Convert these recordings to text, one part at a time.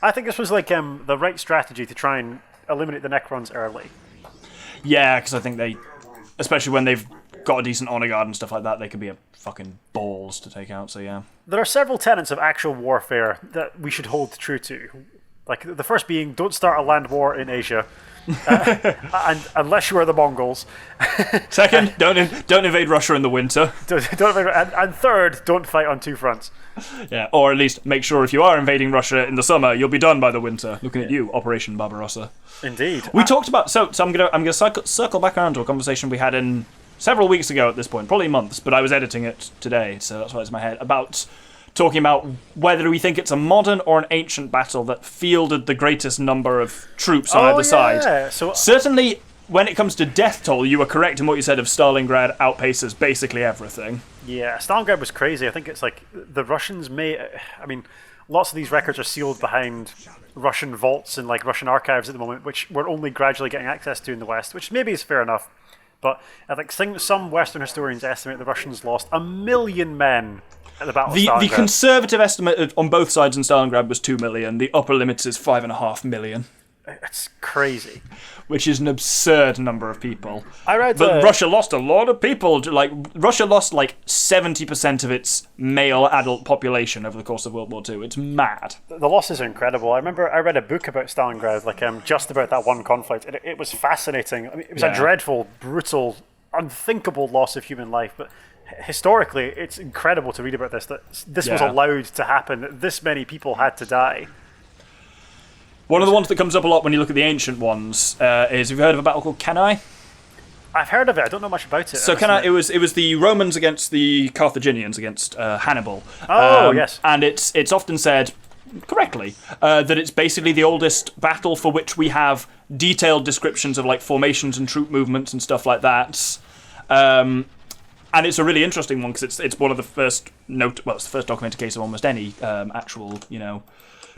I think this was like the right strategy to try and eliminate the Necrons early. Yeah, because I think they, especially when they've got a decent honor guard and stuff like that, they could be a fucking balls to take out. So yeah, there are several tenets of actual warfare that we should hold true to. Like the first being, don't start a land war in Asia, and unless you are the Mongols. Second, don't invade Russia in the winter. And third, don't fight on two fronts. Yeah, or at least make sure if you are invading Russia in the summer, you'll be done by the winter. Looking at you, Operation Barbarossa. Indeed. We talked about so I'm gonna circle back around to a conversation we had in several weeks ago at this point, probably months, but I was editing it today, so that's why it's in my head, about talking about whether we think it's a modern or an ancient battle that fielded the greatest number of troops on either side. So certainly, when it comes to death toll, you were correct in what you said of Stalingrad outpaces basically everything. Yeah, Stalingrad was crazy. I think it's like the Russians lots of these records are sealed behind Russian vaults and like Russian archives at the moment, which we're only gradually getting access to in the West, which maybe is fair enough. But I think some Western historians estimate the Russians lost 1 million men at the Battle of Stalingrad. The conservative estimate on both sides in Stalingrad was 2 million. The upper limit is 5.5 million. It's crazy. Which is an absurd number of people. But Russia lost a lot of people. Like Russia lost like 70% of its male adult population over the course of World War II. It's mad. The losses are incredible. I remember I read a book about Stalingrad, just about that one conflict. It was fascinating. I mean, it was a dreadful, brutal, unthinkable loss of human life. But historically, it's incredible to read about this. That this was allowed to happen. That this many people had to die. One of the ones that comes up a lot when you look at the ancient ones is, have you heard of a battle called Cannae? I've heard of it. I don't know much about it. So Cannae, it was the Romans against the Carthaginians, against Hannibal. Yes. And it's often said, correctly, that it's basically the oldest battle for which we have detailed descriptions of like formations and troop movements and stuff like that. And it's a really interesting one because it's one of the first it's the first documented case of almost any actual,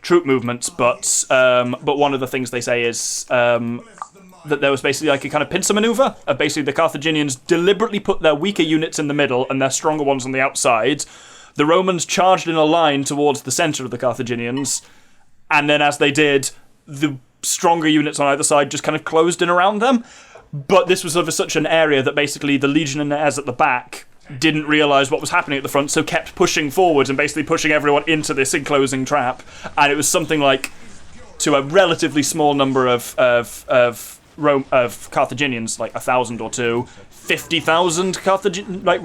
troop movements, but one of the things they say is that there was basically like a kind of pincer maneuver of basically the Carthaginians deliberately put their weaker units in the middle and their stronger ones on the outside. The Romans charged in a line towards the centre of the Carthaginians, and then as they did, the stronger units on either side just kind of closed in around them. But this was over such an area that basically the legionnaires at the back didn't realise what was happening at the front, so kept pushing forward and basically pushing everyone into this enclosing trap. And it was something like, to a relatively small number of Carthaginians, like 1,000 or two, 50,000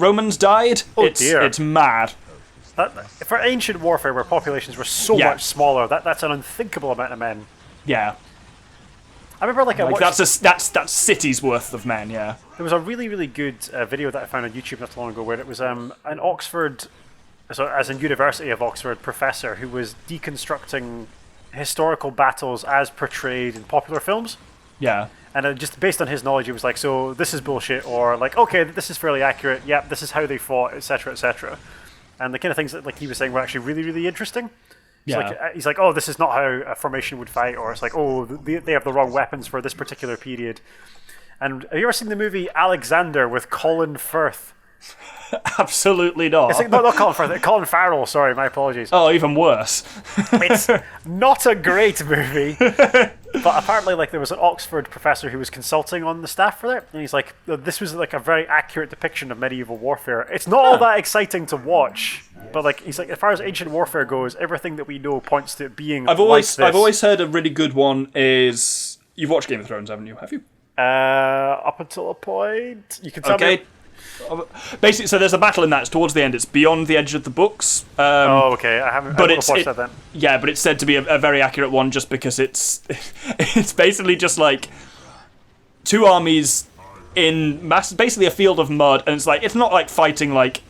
Romans died. Dear. It's mad. For ancient warfare, where populations were so much smaller, that's an unthinkable amount of men. Yeah. I remember that's cities worth of men. Yeah. There was a really, really good video that I found on YouTube not too long ago where it was an Oxford, as in University of Oxford, professor who was deconstructing historical battles as portrayed in popular films. Yeah. And just based on his knowledge, he was like, so this is bullshit, or like, okay, this is fairly accurate, yep, this is how they fought, etc., etc. And the kind of things that like he was saying were actually really, really interesting. He's like, oh, this is not how a formation would fight, or it's like, oh, they have the wrong weapons for this particular period. And have you ever seen the movie Alexander with Colin Firth? Absolutely not. It's like, not Colin Firth, Colin Farrell, sorry, my apologies. Oh, even worse. It's not a great movie, but apparently like there was an Oxford professor who was consulting on the staff for it, and he's like, this was like a very accurate depiction of medieval warfare. It's not all that exciting to watch, but like he's like, as far as ancient warfare goes, everything that we know points to it being I've always heard a really good one is, you've watched Game of Thrones, haven't you? Have you? Up until a point. You can tell me. Basically, so there's a battle in that. It's towards the end. It's beyond the edge of the books. Okay. I haven't watched that then. Yeah, but it's said to be a very accurate one just because it's basically just like two armies in basically a field of mud, and it's not like fighting like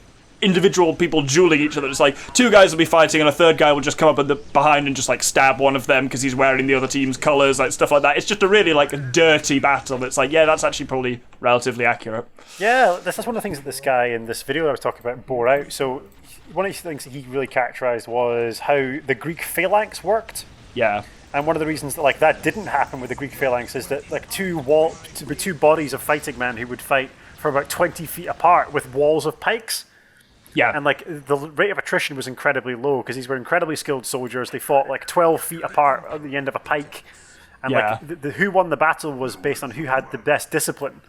individual people dueling each other. It's like two guys will be fighting and a third guy will just come up behind and just like stab one of them because he's wearing the other team's colours, like stuff like that. It's just a really like a dirty battle. It's like, yeah, that's actually probably relatively accurate. Yeah, that's one of the things that this guy in this video that I was talking about bore out. So one of the things that he really characterised was how the Greek phalanx worked. Yeah. And one of the reasons that that didn't happen with the Greek phalanx is that like two bodies of fighting men who would fight for about 20 feet apart with walls of pikes. Yeah. And like the rate of attrition was incredibly low because these were incredibly skilled soldiers. They fought like 12 feet apart at the end of a pike. And like who won the battle was based on who had the best discipline.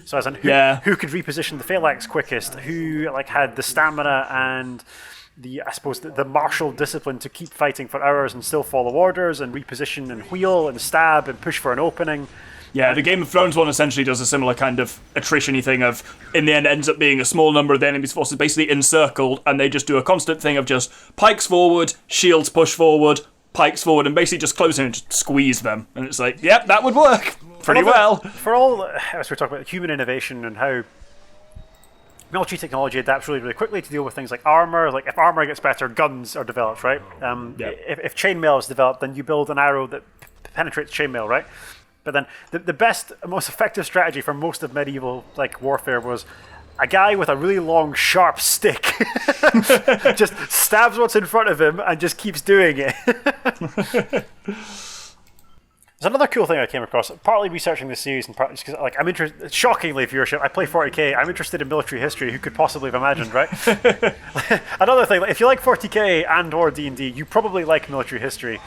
So as in who could reposition the phalanx quickest, who like had the stamina and the martial discipline to keep fighting for hours and still follow orders and reposition and wheel and stab and push for an opening. Yeah, the Game of Thrones one essentially does a similar kind of attrition-y thing of, in the end, ends up being a small number of the enemy's forces basically encircled, and they just do a constant thing of just pikes forward, shields push forward, pikes forward, and basically just close in and just squeeze them. And it's like, yep, that would work pretty well. For all, as we're talking about human innovation and how military technology adapts really, really quickly to deal with things like armor. Like if armor gets better, guns are developed, right? If chainmail is developed, then you build an arrow that penetrates chainmail, right? But then the best, most effective strategy for most of medieval like warfare was a guy with a really long, sharp stick just stabs what's in front of him and just keeps doing it. There's another cool thing I came across, partly researching this series and partly because like I'm interested. Shockingly, viewership. I play 40k. I'm interested in military history. Who could possibly have imagined, right? Another thing, like, if you like 40k and/or D&D, you probably like military history,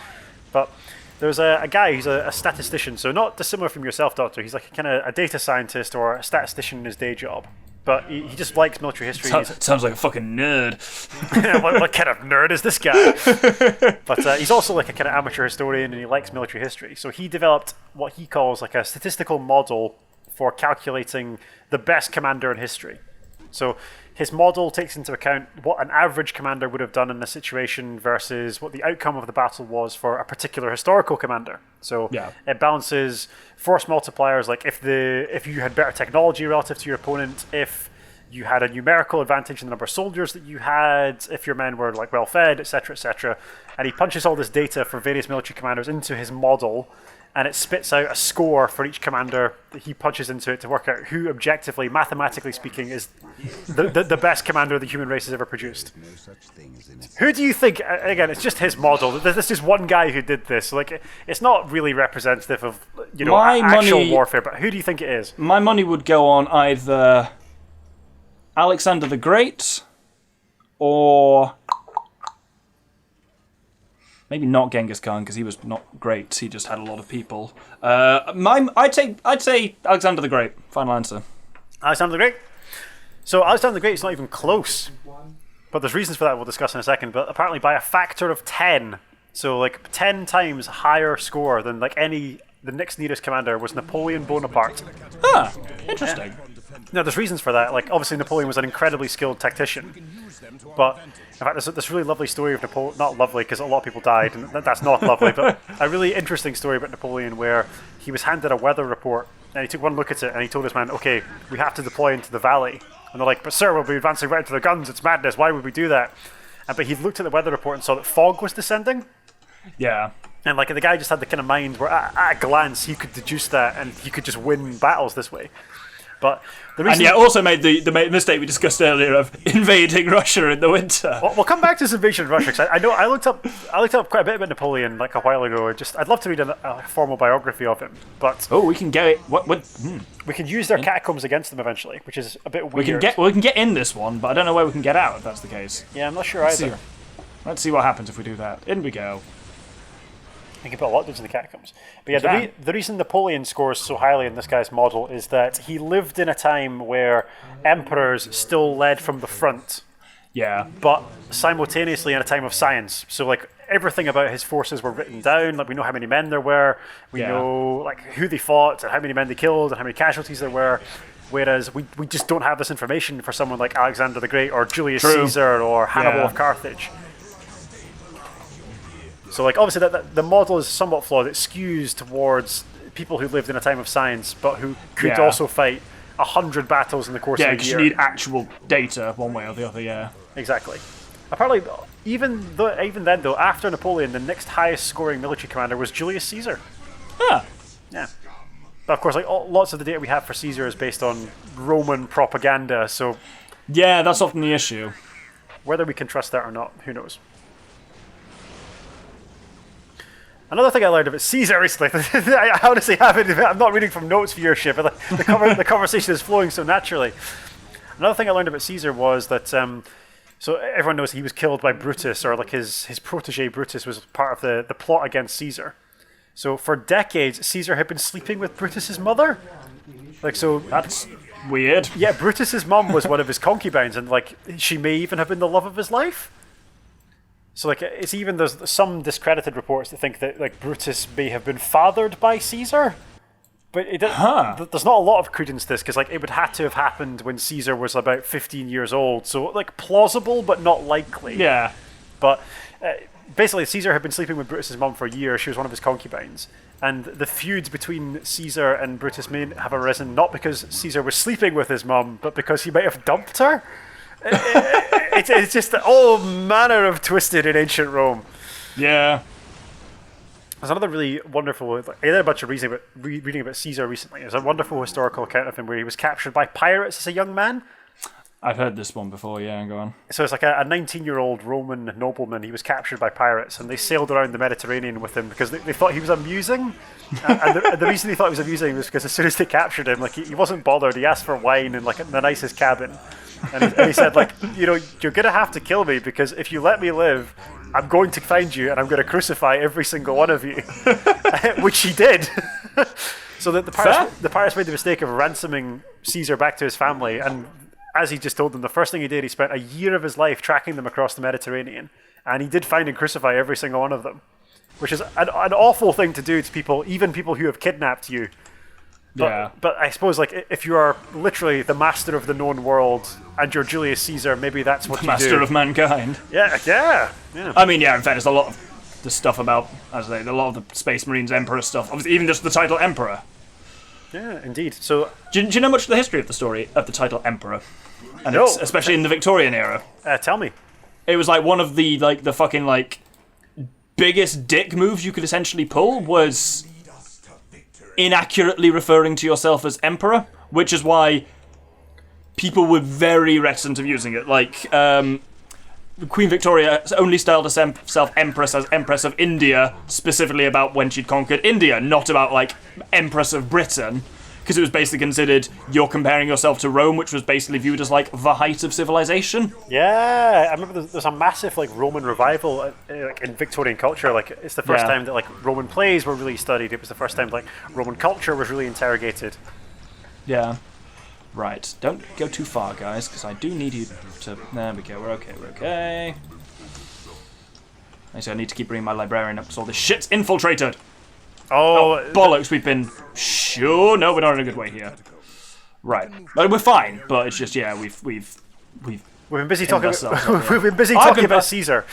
but. There's a guy who's a statistician, so not dissimilar from yourself, Doctor. He's like a data scientist or a statistician in his day job. But he just likes military history. Sounds like a fucking nerd. what kind of nerd is this guy? But he's also like a kind of amateur historian and he likes military history. So he developed what he calls like a statistical model for calculating the best commander in history. So his model takes into account what an average commander would have done in a situation versus what the outcome of the battle was for a particular historical commander. So it balances force multipliers, like if you had better technology relative to your opponent, if you had a numerical advantage in the number of soldiers that you had, if your men were like well fed, etc., etc. And he punches all this data for various military commanders into his model. And it spits out a score for each commander that he punches into it to work out who, objectively, mathematically speaking, is the best commander the human race has ever produced. Who do you think? Again, it's just his model. There's just one guy who did this. Like, it's not really representative of actual warfare. But who do you think it is? My money would go on either Alexander the Great or. Maybe not Genghis Khan because he was not great. He just had a lot of people. I'd say Alexander the Great. Final answer. Alexander the Great. So Alexander the Great is not even close. But there's reasons for that we'll discuss in a second. But apparently by a factor of 10. So like 10 times higher score than like the next nearest commander was Napoleon Bonaparte. Ah, interesting. Yeah. Now, there's reasons for that. Like, obviously, Napoleon was an incredibly skilled tactician. But, in fact, there's this really lovely story of Napoleon. Not lovely, because a lot of people died, and that's not lovely. But a really interesting story about Napoleon where he was handed a weather report, and he took one look at it, and he told his man, okay, we have to deploy into the valley. And they're like, but sir, we'll be advancing right into the guns. It's madness. Why would we do that? But he looked at the weather report and saw that fog was descending. Yeah. And like the guy just had the kind of mind where at a glance he could deduce that and he could just win battles this way. But the reason also made the mistake we discussed earlier of invading Russia in the winter. We'll come back to this invasion of Russia because I know I looked up quite a bit about Napoleon like a while ago. I'd love to read a formal biography of him, but we can get it. We can use their catacombs against them eventually, which is a bit weird. We can get in this one, but I don't know where we can get out if that's the case. Yeah, I'm not sure either. Let's see what happens if we do that. In we go. You can put a lot of things in the catacombs. But yeah, the reason Napoleon scores so highly in this guy's model is that he lived in a time where emperors still led from the front. Yeah. But simultaneously in a time of science. So like everything about his forces were written down. Like we know how many men there were. We know like who they fought and how many men they killed and how many casualties there were. Whereas we just don't have this information for someone like Alexander the Great or Julius Caesar or Hannibal of Carthage. So, like, obviously, the model is somewhat flawed. It skews towards people who lived in a time of science, but who could also fight 100 battles in the course of a year. Yeah, because you need actual data one way or the other, yeah. Exactly. Apparently, even then, though, after Napoleon, the next highest scoring military commander was Julius Caesar. Ah. Yeah. But, of course, like lots of the data we have for Caesar is based on Roman propaganda, so... Yeah, that's often the issue. Whether we can trust that or not, who knows? Another thing I learned about Caesar recently, I honestly haven't, I'm not reading from notes viewership, but the conversation is flowing so naturally. Another thing I learned about Caesar was that So everyone knows he was killed by Brutus, or like his protege Brutus was part of the plot against Caesar. So for decades, Caesar had been sleeping with Brutus's mother. Like, so that's weird. Yeah, Brutus's mom was one of his concubines, and like she may even have been the love of his life. So like it's even there's some discredited reports that think that like Brutus may have been fathered by Caesar. But there's not a lot of credence to this, because like it would have to have happened when Caesar was about 15 years old. So like plausible, but not likely. Yeah. But basically, Caesar had been sleeping with Brutus's mom for a year. She was one of his concubines. And the feuds between Caesar and Brutus may have arisen not because Caesar was sleeping with his mom, but because he might have dumped her. It's just all manner of twisted in ancient Rome. Yeah. There's another really wonderful, I had a bunch of reading about Caesar recently. There's a wonderful historical account of him where he was captured by pirates as a young man. I've heard this one before, yeah, go on. So it's like a 19-year-old Roman nobleman. He was captured by pirates, and they sailed around the Mediterranean with him because they thought he was amusing. And the reason they thought he was amusing was because as soon as they captured him, like he wasn't bothered. He asked for wine in like the nicest cabin. And he said, like, you're going to have to kill me, because if you let me live, I'm going to find you and I'm going to crucify every single one of you. Which he did. So that the pirates made the mistake of ransoming Caesar back to his family, and as he just told them, the first thing he did, he spent a year of his life tracking them across the Mediterranean, and he did find and crucify every single one of them, which is an awful thing to do to people, even people who have kidnapped you. But I suppose, like, if you are literally the master of the known world and you're Julius Caesar, maybe that's what you do. Master of mankind. Yeah. I mean, yeah, in fact, there's a lot of the stuff about, as I say, a lot of the Space Marines Emperor stuff. Obviously, even just the title Emperor. Yeah, indeed. So, do you know much of the history of the story of the title Emperor? And no. Especially in the Victorian era. Tell me. It was like one of the fucking biggest dick moves you could essentially pull was inaccurately referring to yourself as Emperor, which is why people were very reticent of using it. Like, Queen Victoria only styled herself Empress as Empress of India, specifically about when she'd conquered India, not about, like, Empress of Britain, because it was basically considered you're comparing yourself to Rome, which was basically viewed as, like, the height of civilization. Yeah, I remember there's a massive, like, Roman revival like in Victorian culture. Like, it's the first time that, like, Roman plays were really studied. It was the first time, like, Roman culture was really interrogated. Yeah. Right. Don't go too far, guys, because I do need you to... There we go. We're okay. I need to keep bringing my librarian up because all this shit's infiltrated. Oh, bollocks, we've been... Sure, no, we're not in a good way here. Right. But we're fine, but it's just, yeah, we've been busy talking about Caesar.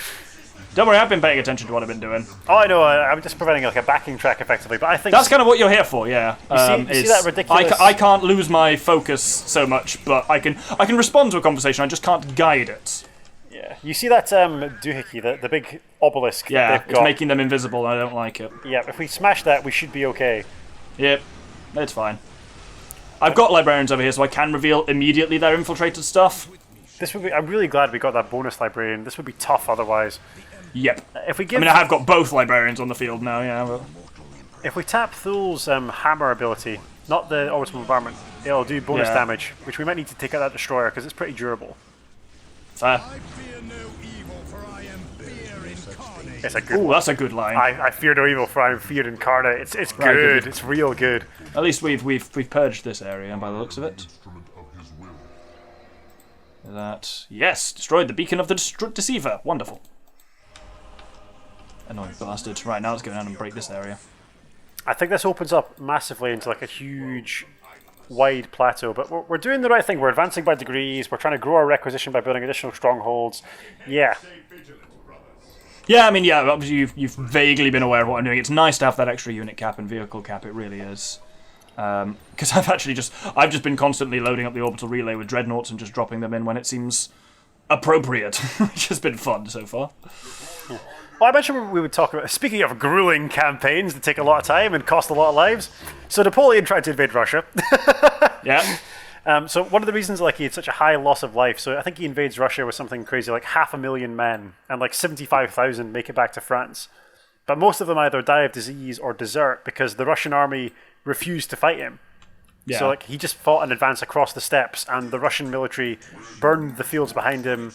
Don't worry, I've been paying attention to what I've been doing. Oh, I know, I'm just providing like a backing track effectively, but I think... That's kind of what you're here for, yeah. You see that ridiculous... I can't lose my focus so much, but I can respond to a conversation, I just can't guide it. Yeah, you see that doohickey, the big obelisk that they've got? It's making them invisible, and I don't like it. Yeah, if we smash that, we should be okay. Yep, it's fine. I've got librarians over here, so I can reveal immediately their infiltrated stuff. I'm really glad we got that bonus librarian. This would be tough otherwise. Yep. I have got both librarians on the field now, yeah. But... If we tap Thule's hammer ability, not the orbital bombardment, it'll do bonus damage, which we might need to take out that destroyer, because it's pretty durable. Fair. It's a good Ooh, that's a good line. I fear no evil, for I am fear incarnate. It's good. It's real good. At least we've purged this area by the looks of it. Destroyed the beacon of the deceiver. Wonderful. Annoying bastard. Right, now let's go down and break this area. I think this opens up massively into like a huge, wide plateau, but we're doing the right thing. We're advancing by degrees. We're trying to grow our requisition by building additional strongholds. Yeah. Yeah, I mean, yeah, obviously you've vaguely been aware of what I'm doing. It's nice to have that extra unit cap and vehicle cap, it really is. Because I've just been constantly loading up the orbital relay with dreadnoughts and just dropping them in when it seems appropriate, which has been fun so far. Well, I mentioned we would talk about, speaking of grueling campaigns that take a lot of time and cost a lot of lives, so Napoleon tried to invade Russia. Yeah. So one of the reasons like he had such a high loss of life, so I think he invades Russia with something crazy like 500,000 men, and like 75,000 make it back to France. But most of them either die of disease or desert because the Russian army refused to fight him. Yeah. So like he just fought an advance across the steppes, and the Russian military burned the fields behind him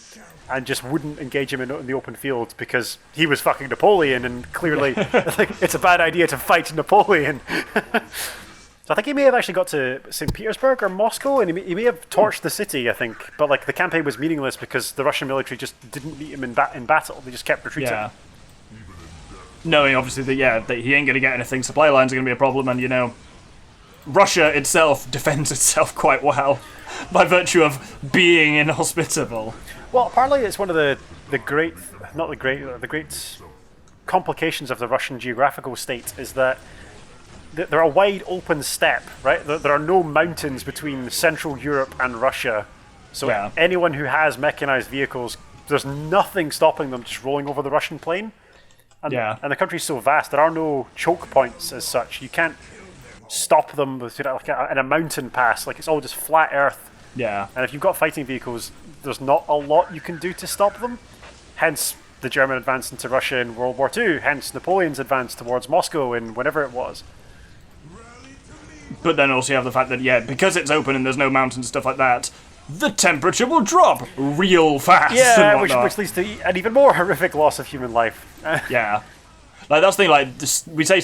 and just wouldn't engage him in the open field because he was fucking Napoleon, and clearly like, it's a bad idea to fight Napoleon. So I think he may have actually got to St. Petersburg or Moscow, and he may have torched the city, I think. But like the campaign was meaningless because the Russian military just didn't meet him in battle. They just kept retreating. Yeah. Knowing obviously that he ain't gonna get anything, supply lines are gonna be a problem, and Russia itself defends itself quite well by virtue of being inhospitable. Well, apparently it's one of the great complications of the Russian geographical state is that they're a wide open steppe, right? There are no mountains between Central Europe and Russia. So anyone who has mechanized vehicles, there's nothing stopping them just rolling over the Russian plain. And the country's so vast, there are no choke points as such. You can't stop them with, in a mountain pass. Like, it's all just flat earth. Yeah. And if you've got fighting vehicles, there's not a lot you can do to stop them. Hence the German advance into Russia in World War II. Hence Napoleon's advance towards Moscow in whenever it was. But then also you have the fact that, because it's open and there's no mountains and stuff like that, the temperature will drop real fast. Yeah, which leads to an even more horrific loss of human life. Yeah. Like, that's the thing, like, we say...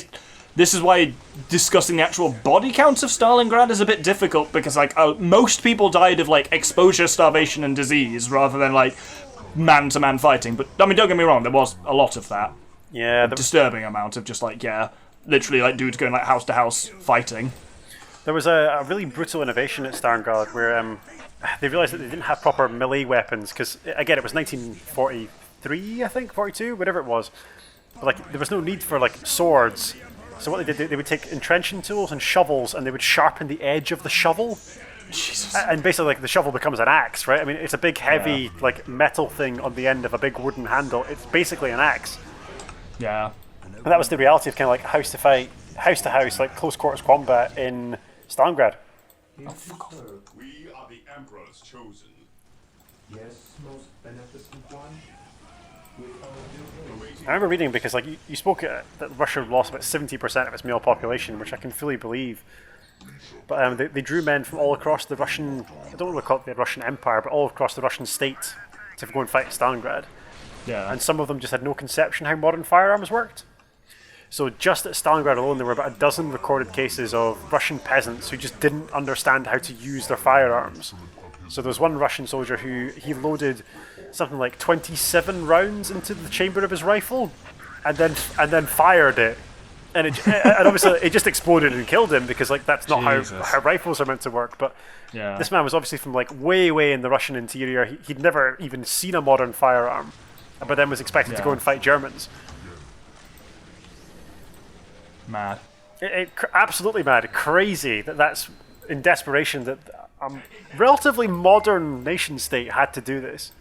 This is why discussing the actual body counts of Stalingrad is a bit difficult, because, like, most people died of, like, exposure, starvation, and disease, rather than, like, man-to-man fighting. But, I mean, don't get me wrong, there was a lot of that. Yeah. A disturbing amount of just, like, literally, like, dudes going, like, house-to-house fighting. There was a really brutal innovation at Stalingrad where they realised that they didn't have proper melee weapons, because, again, it was 1943, I think, 42, whatever it was. But, like, there was no need for, like, swords. So what they did, they would take entrenching tools and shovels, and they would sharpen the edge of the shovel. Jesus. And basically, like, the shovel becomes an axe, right? I mean, it's a big, heavy, like, metal thing on the end of a big wooden handle. It's basically an axe. Yeah. And that was the reality of kind of like house to fight, house to house, like close quarters combat in Stalingrad. Oh, fuck off. We are the Emperor's chosen. Yes, most beneficent one. I remember reading, because like you spoke that Russia lost about 70% of its male population, which I can fully believe. But they drew men from all across the Russian, I don't want to call it the Russian Empire, but all across the Russian state to go and fight Stalingrad. Yeah. And some of them just had no conception how modern firearms worked. So just at Stalingrad alone, there were about a dozen recorded cases of Russian peasants who just didn't understand how to use their firearms. So there was one Russian soldier who he loaded something like 27 rounds into the chamber of his rifle, and then fired it, and and obviously it just exploded and killed him, because like that's not how rifles are meant to work. But this man was obviously from like way in the Russian interior. He'd never even seen a modern firearm, but then was expected to go and fight Germans. Mad. Absolutely mad. Crazy that's in desperation that a relatively modern nation state had to do this.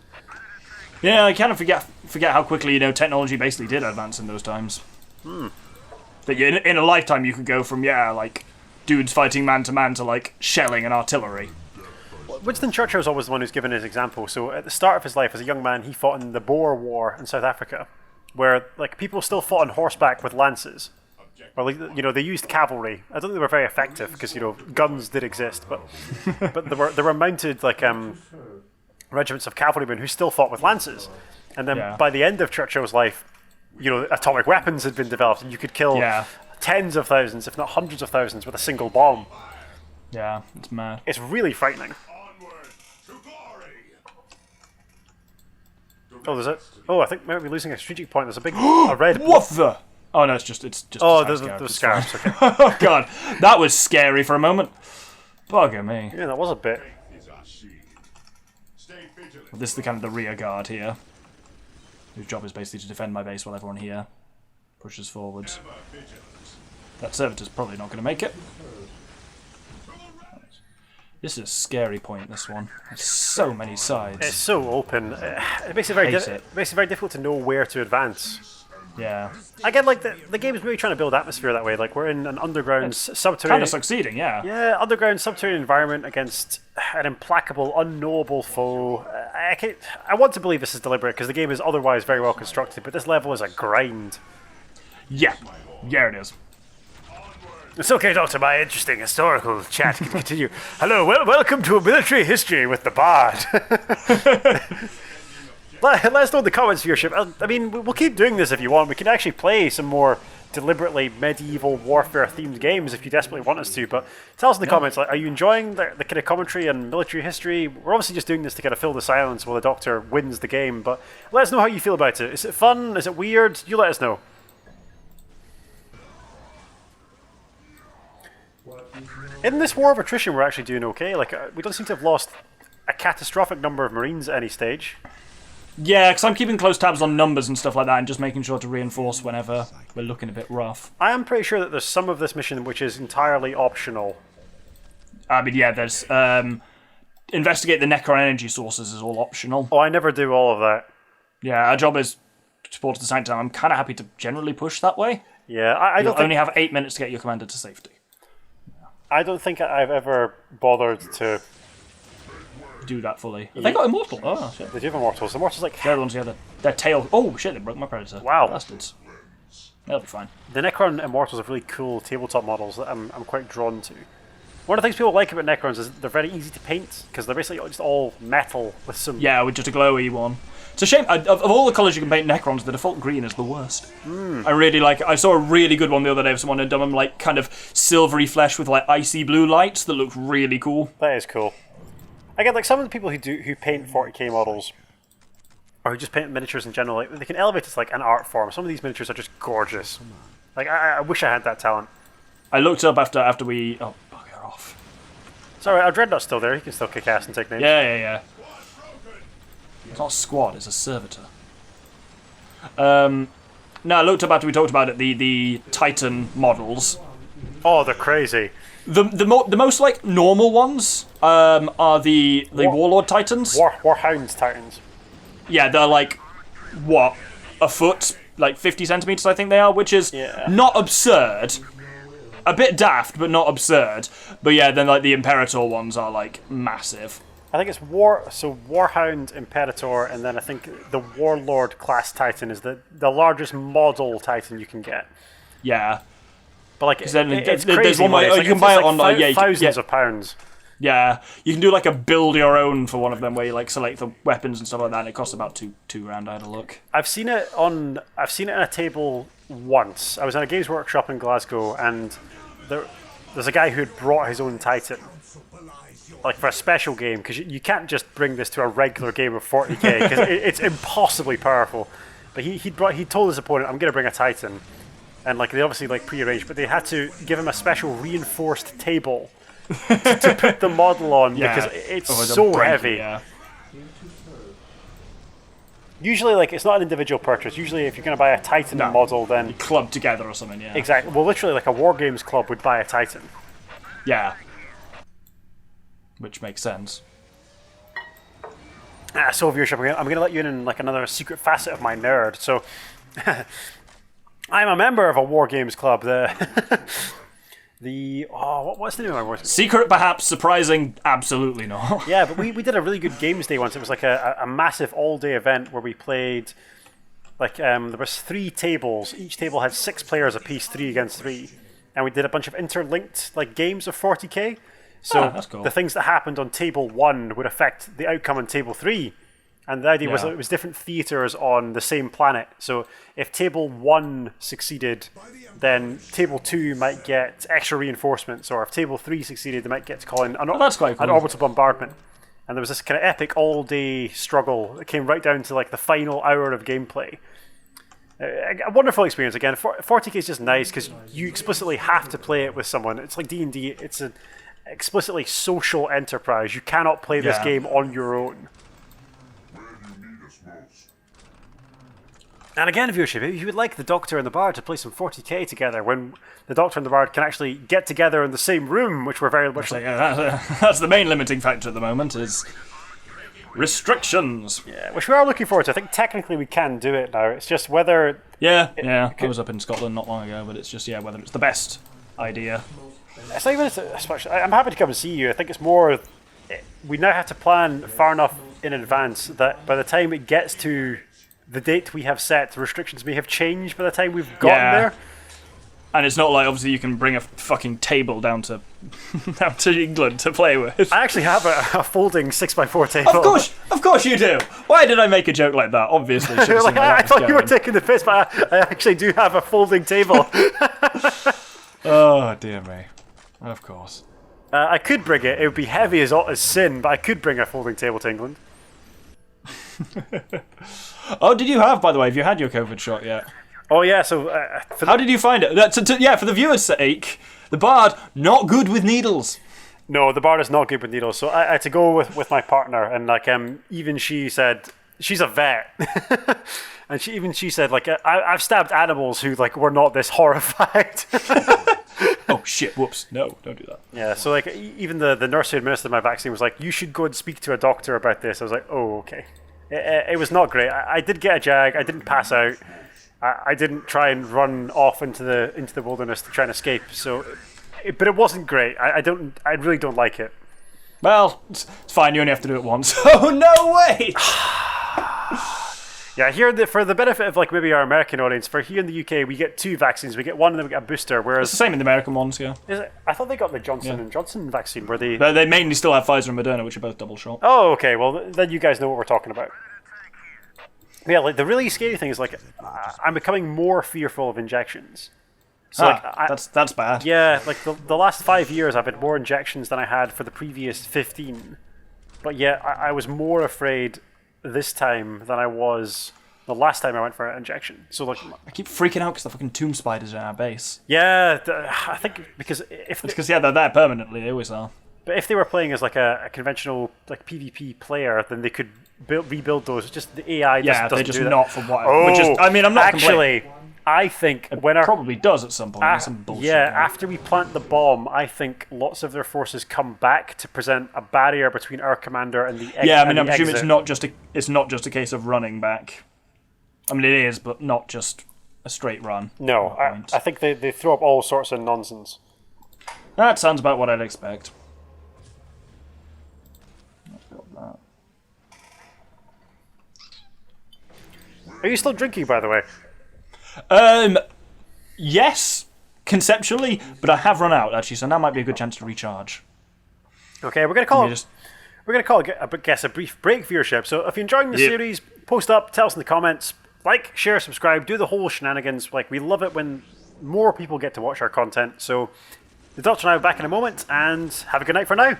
Yeah, I kind of forget how quickly technology basically did advance in those times. That in a lifetime you could go from like dudes fighting man to man to like shelling and artillery. Winston Churchill is always the one who's given his example. So at the start of his life as a young man, he fought in the Boer War in South Africa, where like people still fought on horseback with lances. Or like, they used cavalry. I don't think they were very effective because guns did exist, but there were mounted like regiments of cavalrymen who still fought with lances. And then by the end of Churchill's life, atomic weapons had been developed, and you could kill tens of thousands, if not hundreds of thousands, with a single bomb. Yeah, it's mad. It's really frightening. Onward to glory. Oh, there's I think we might be losing a strategic point. There's a big a red. What the? Oh no, it's just. Oh, the scarabs. Okay. Oh god, that was scary for a moment. Bugger me. Yeah, that was a bit. This is the rear guard here, whose job is basically to defend my base while everyone here pushes forwards. That servitor's probably not going to make it. This is a scary point, this one. There's so many sides. It's so open. It makes it very difficult to know where to advance. Yeah. Again, like the game is really trying to build atmosphere that way. Like we're in an underground subterranean. Kind of succeeding, yeah. Yeah, underground subterranean environment against an implacable, unknowable foe. I want to believe this is deliberate because the game is otherwise very well constructed, but this level is a grind. Yeah. Yeah, it is. It's okay, Doctor. My interesting historical chat can continue. Hello, welcome to a military history with the Bard. Let us know in the comments, viewership. I mean, we'll keep doing this if you want. We can actually play some more deliberately medieval warfare-themed games if you desperately want us to. But tell us in the comments, like, are you enjoying the kind of commentary and military history? We're obviously just doing this to kind of fill the silence while the Doctor wins the game. But let us know how you feel about it. Is it fun? Is it weird? You let us know. In this war of attrition, we're actually doing okay. Like, we don't seem to have lost a catastrophic number of Marines at any stage. Yeah, because I'm keeping close tabs on numbers and stuff like that and just making sure to reinforce whenever we're looking a bit rough. I am pretty sure that there's some of this mission which is entirely optional. I mean, yeah, there's... investigate the Necron energy sources is all optional. Oh, I never do all of that. Yeah, our job is support the Sanctum. I'm kind of happy to generally push that way. Yeah, I don't only have 8 minutes to get your commander to safety. I don't think I've ever bothered to do that fully. They got Immortal. Oh, shit. They do have Immortals. Immortals, like... They're the ones who have their tail... Oh, shit, they broke my Predator. Wow. Bastards. They'll be fine. The Necron Immortals have really cool tabletop models that I'm quite drawn to. One of the things people like about Necrons is they're very easy to paint, because they're basically just all metal with some... Yeah, with just a glowy one. It's a shame. Of all the colours you can paint Necrons, the default green is the worst. I really like... I saw a really good one the other day of someone had done them, like, kind of silvery flesh with, like, icy blue lights that looked really cool. That is cool. Again, like, some of the people who paint 40k models, or who just paint miniatures in general, like, they can elevate it to, like, an art form. Some of these miniatures are just gorgeous. Like, I wish I had that talent. I looked up after we... Oh, bugger off. Sorry, our Dreadnought's still there. He can still kick ass and take names. Yeah. It's not a squad, it's a servitor. No, I looked up after we talked about it, the Titan models. Oh, they're crazy. The most, like, normal ones are the Warlord Titans. Warhound Titans. Yeah, they're like, what, a foot? Like 50 centimetres, I think they are, which is not absurd. A bit daft, but not absurd. But yeah, then like the Imperator ones are like massive. I think it's Warhound, Imperator, and then I think the Warlord class Titan is the largest model Titan you can get. Yeah. But like, then it's there's crazy. One way, it's you can buy it on thousands of pounds. Yeah, you can do like a build your own for one of them where you like select the weapons and stuff like that. And it costs about two grand. I had a look. I've seen it on a table once. I was in a Games Workshop in Glasgow, and there's a guy who had brought his own Titan, like for a special game, because you can't just bring this to a regular game of 40k because it's impossibly powerful. But he told his opponent, "I'm going to bring a Titan," and like they obviously like prearranged, but they had to give him a special reinforced table to put the model on because it's so heavy. Yeah. Usually, like, it's not an individual purchase. Usually, if you're going to buy a Titan model, then... club together or something, yeah. Exactly. Well, literally, like a Wargames club would buy a Titan. Yeah. Which makes sense. So, viewership, I'm going to let you in like another secret facet of my nerd. So, I'm a member of a Wargames club. What's the name of my Wargames? Secret, perhaps. Surprising, absolutely not. Yeah, but we did a really good games day once. It was like a massive all-day event where we played, like, there was 3 tables. Each table had 6 players apiece, 3 against 3. And we did a bunch of interlinked, like, games of 40k. So that's cool. The things that happened on table 1 would affect the outcome on table 3. And the idea was that it was different theatres on the same planet. So if table 1 succeeded, then table 2 might get extra reinforcements, or if table 3 succeeded, they might get to call in an orbital bombardment. And there was this kind of epic all-day struggle that came right down to like the final hour of gameplay. A wonderful experience. Again, 40k is just nice because you explicitly have to play it with someone. It's like D&D. It's an explicitly social enterprise. You cannot play this game on your own. And again, viewership, if you would like the Doctor and the Bard to play some 40k together when the Doctor and the Bard can actually get together in the same room, which we're very much... that's the main limiting factor at the moment, is restrictions. Yeah, which we are looking forward to. I think technically we can do it now. It's just whether... I was up in Scotland not long ago, but it's just, whether it's the best idea. It's not even as much... I'm happy to come and see you. I think it's more... We now have to plan far enough in advance that by the time it gets to... the date we have set, the restrictions may have changed by the time we've gotten there. And it's not like, obviously, you can bring a fucking table down to down to England to play with. I actually have a folding 6x4 table. Of course you do. Why did I make a joke like that? Obviously, should have seen where I that was thought you were going. taking the piss, but I actually do have a folding table. Oh, dear me. Of course. I could bring it. It would be heavy as sin, but I could bring a folding table to England. Oh, did you have, by the way, have you had your COVID shot yet? Oh, yeah, so... How did you find it? Yeah, for the viewers' sake, the Bard, not good with needles. No, the Bard is not good with needles, so I had to go with my partner, and like even she said... She's a vet. And she said, like, I've stabbed animals who, like, were not this horrified. Oh, shit, whoops. No, don't do that. Yeah, so, like, even the nurse who administered my vaccine was like, you should go and speak to a doctor about this. I was like, oh, okay. It was not great. I did get a jag. I didn't pass out. I didn't try and run off into the wilderness to try and escape. So, but it wasn't great. I really don't like it. Well, it's fine. You only have to do it once. Oh, no way! Yeah, here for the benefit of like maybe our American audience, for here in the UK, we get 2 vaccines. We get one and then we get a booster. Whereas It's the same in the American ones, yeah. is it, I thought they got the Johnson & Johnson vaccine. Where they? But they mainly still have Pfizer and Moderna, which are both double shot. Oh, okay. Well, then you guys know what we're talking about. Yeah, like the really scary thing is like I'm becoming more fearful of injections. So that's bad. Yeah, like the last 5 years, I've had more injections than I had for the previous 15. But yeah, I was more afraid this time than I was the last time I went for an injection. So like, I keep freaking out because the fucking tomb spiders are in our base. yeah, I think because It's because, yeah, they're there permanently. They always are. but if they were playing as like a conventional like PvP player, then they could rebuild those. Just the AI Yeah, doesn't they're just do that. not for what. Oh, which is, I mean, I'm not complaining. actually, I think when our Probably does at some point. There's some bullshit. yeah, there. after we plant the bomb, I think lots of their forces come back to present a barrier between our commander and the exit. Yeah, I mean, I'm assuming it's not just a case of running back. I mean, it is, but not just a straight run. No, I think they throw up all sorts of nonsense. That sounds about what I'd expect. Are you still drinking, by the way? Yes, conceptually, but I have run out actually, so now might be a good chance to recharge. Okay, we're gonna call Just we're gonna call it, I guess, a brief break viewership. So if you're enjoying the series, post up, tell us in the comments, like, share, subscribe, do the whole shenanigans. Like, we love it when more people get to watch our content. So the Doctor and I are back in a moment, and have a good night for now.